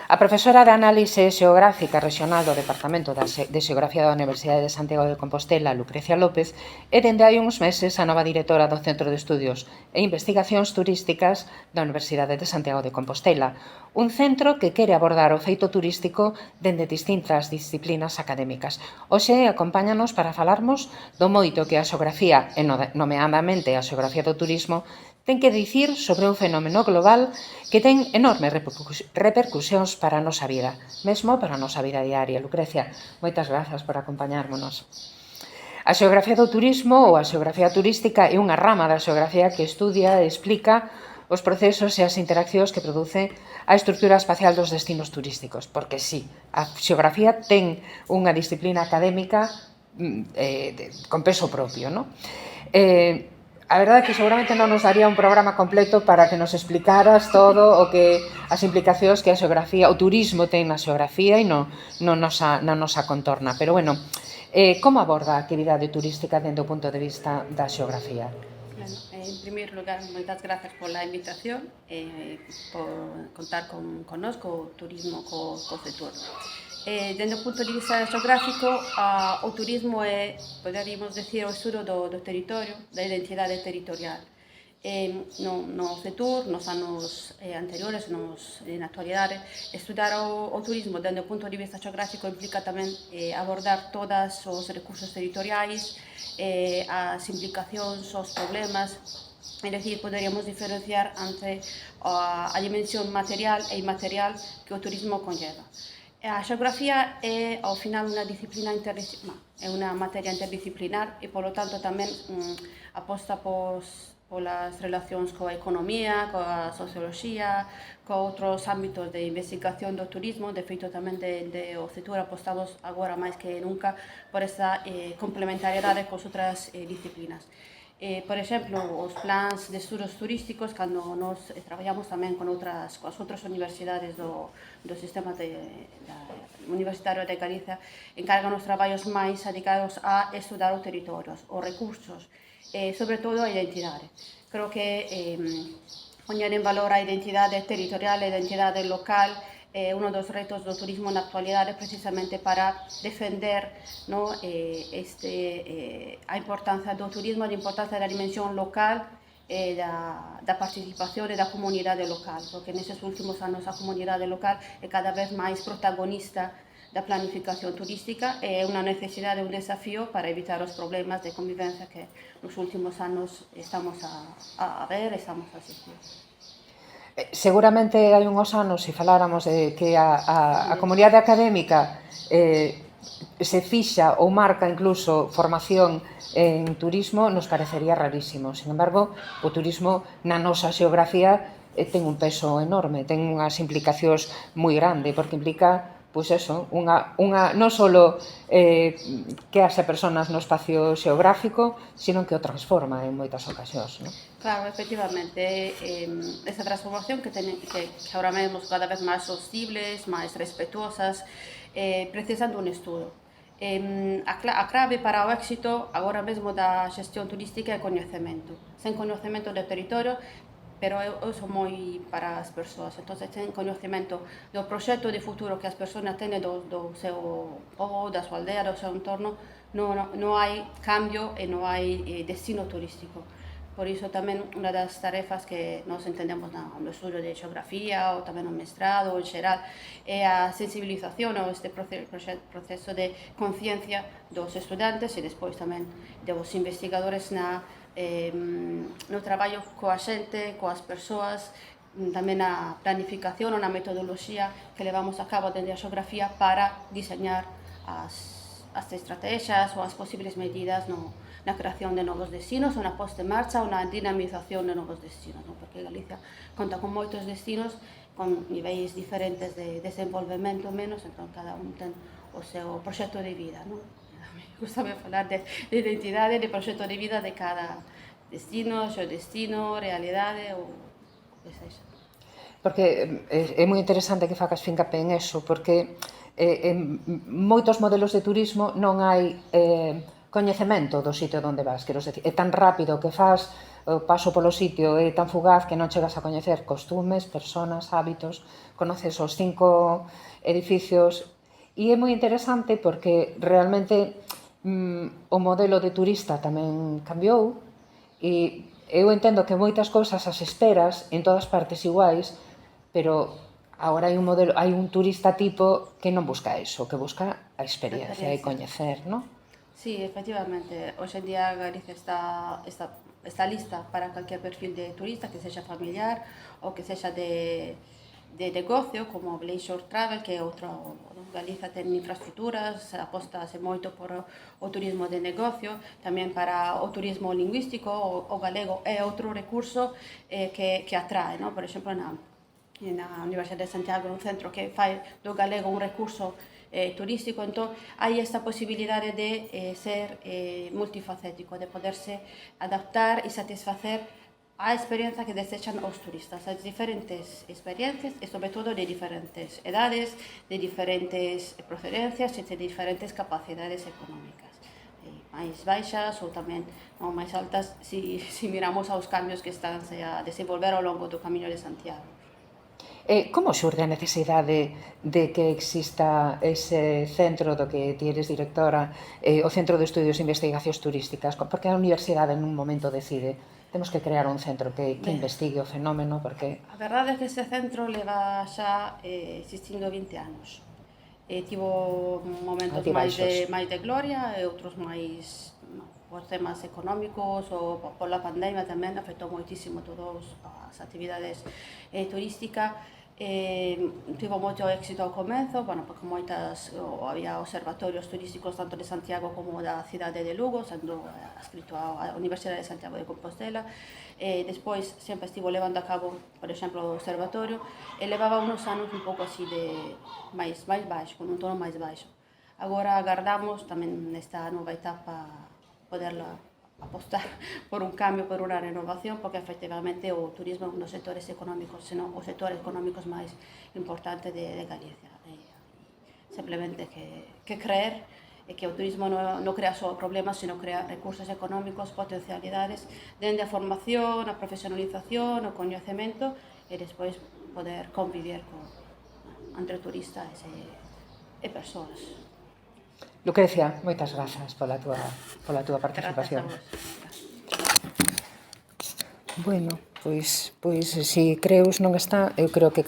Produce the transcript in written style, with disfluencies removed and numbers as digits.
A profesora de Análise Xeográfica Regional do Departamento de Xeografía da Universidade de Santiago de Compostela, Lucrecia López, é dende hai uns meses a nova directora do Centro de Estudios e Investigacións Turísticas da Universidade de Santiago de Compostela, un centro que quere abordar o feito turístico dende distintas disciplinas académicas. Hoxe acompáñanos para falarmos do moito que a xeografía, e nomeadamente a xeografía do turismo, ten que dicir sobre un fenómeno global que ten enormes repercusións para a nosa vida, mesmo para a nosa vida diaria. Lucrecia, moitas grazas por acompañármonos. A xeografía do turismo ou a xeografía turística é unha rama da xeografía que estudia e explica os procesos e as interaccións que produce a estrutura espacial dos destinos turísticos, porque sí, a xeografía ten unha disciplina académica con peso propio, non? A verdade é que seguramente non nos daría un programa completo para que nos explicaras todo o que as implicacións que a xeografía, o turismo ten na xeografía e na nosa contorna. Pero, bueno, como aborda a actividade turística dende o punto de vista da xeografía? Bueno, en primeiro lugar, moitas grazas pola invitación por contar connosco o turismo co sector. Dende o punto de vista xeográfico, o turismo é, poderíamos decir, o estudo do territorio, da identidade territorial. No CETUR, nos anos anteriores, na actualidade, estudar o turismo dende o punto de vista xeográfico implica tamén abordar todos os recursos territoriais, as implicacións, os problemas. É dicir, poderíamos diferenciar entre a dimensión material e inmaterial que o turismo conlleva. A xeografía é, ao final, unha disciplina é unha materia interdisciplinar e, polo tanto, tamén aposta polas relacións coa economía, coa socioloxía, co outros ámbitos de investigación do turismo. De feito, tamén de o sector apostamos agora máis que nunca por esa complementariedade cos outras disciplinas. Por exemplo, os plans de estudos turísticos, cando nos traballamos tamén coas outras universidades do sistema universitario de Galicia, encargan os traballos máis dedicados a estudar os territorios, os recursos, sobre todo a identidade. Creo que poñer en valor a identidade territorial e a identidade local é un dos retos do turismo na actualidade, precisamente para defender a importancia do turismo, a importancia da dimensión local, da participación e da comunidade local, porque neses últimos anos a comunidade local é cada vez máis protagonista da planificación turística e é unha necesidade, un desafío para evitar os problemas de convivencia que nos últimos anos estamos a ver e estamos a asistir. Seguramente hai unhos anos, se faláramos de que a comunidade académica se fixa ou marca incluso formación en turismo, nos parecería rarísimo. Sin embargo, o turismo na nosa xeografía ten un peso enorme, ten unhas implicacións moi grandes, porque implica, pois eso, non só que haxe personas no espacio xeográfico, sino que o transforma en moitas ocasións, non? Claro, efectivamente, esa transformación que agora vemos cada vez máis sostibles, máis respetuosas, precisan dun estudo. A clave para o éxito agora mesmo da xestión turística é coñecemento. Sen coñecemento do territorio, pero eu son moi para as persoas, entón ten coñecemento do proxecto de futuro que as persoas teñen do seu pobo, da súa aldea, do seu entorno, non hai cambio e non hai destino turístico. Por iso tamén unha das tarefas que nos entendemos no estudo de xeografía ou tamén no mestrado ou en xeral é a sensibilización ou este proceso de conciencia dos estudantes e despois tamén dos investigadores no traballo coa xente, coas persoas, tamén na planificación ou na metodoloxía que levamos a cabo dende a xeografía para diseñar as estrategias ou as posibles medidas na creación de novos destinos ou na posta en marcha ou na dinamización de novos destinos, porque Galicia conta con moitos destinos con niveis diferentes de desenvolvemento menos, entón cada un ten o seu proxecto de vida. Me gusta falar de identidade, de proxecto de vida de cada destino, xeodestino, realidade ou o que sexa. Porque é moi interesante que facas fincapé en eso, porque en moitos modelos de turismo non hai coñecemento do sitio onde vas, quero decir, é tan rápido que faz o paso polo sitio, é tan fugaz que non chegas a coñecer costumes, personas, hábitos, conoces os 5 edificios e é moi interesante porque realmente o modelo de turista tamén cambiou e eu entendo que moitas cousas as esperas en todas partes iguais, pero agora hai un turista tipo que non busca eso, que busca a experiencia e coñecer, non? Sí, efectivamente. Hoxe en día Galicia está lista para calquer perfil de turista, que sexa familiar ou que sexa de negocio, como Leisure Travel, que é outro. Galicia ten infraestructuras, apóstase moito por o turismo de negocio, tamén para o turismo lingüístico, o galego é outro recurso que atrae, non? Por exemplo, na Universidade de Santiago, un centro que fai do galego un recurso turístico, entón hai esta posibilidade de ser multifacético, de poderse adaptar e satisfacer a experiencia que desechan os turistas, as diferentes experiencias e sobre todo de diferentes edades, de diferentes procedencias e de diferentes capacidades económicas, máis baixas ou tamén non máis altas si miramos aos cambios que están a desenvolver ao longo do Camiño de Santiago. Como xurde a necesidade de que exista ese centro do que ti eres directora, o Centro de Estudios e Investigacións Turísticas? Porque a universidade nun momento decide temos que crear un centro que investigue o fenómeno, porque... A verdade é que ese centro leva xa existindo 20 anos. Tivo momentos máis de gloria e outros máis por temas económicos ou pola pandemia tamén afectou moitísimo todas as actividades turísticas. Tivo moito éxito ao comezo, porque había observatorios turísticos tanto de Santiago como da cidade de Lugo, sendo adscrito á Universidade de Santiago de Compostela. Despois sempre estivo levando a cabo, por exemplo, o observatorio, e levaba unos anos un pouco así de máis baixo, con un tono máis baixo. Agora agardamos tamén nesta nova etapa poderla apostar por un cambio, por unha renovación, porque efectivamente o turismo é un dos sectores económicos, senón o sector económicos máis importante de Galicia. Simplemente que creer que o turismo non crea só problemas, sino crea recursos económicos, potencialidades, dende a formación, a profesionalización, o coñecemento, e despois poder convivir entre turistas e persoas. Lucrecia, moitas grazas pola túa participación. Bueno, pois se Creus non está, eu creo que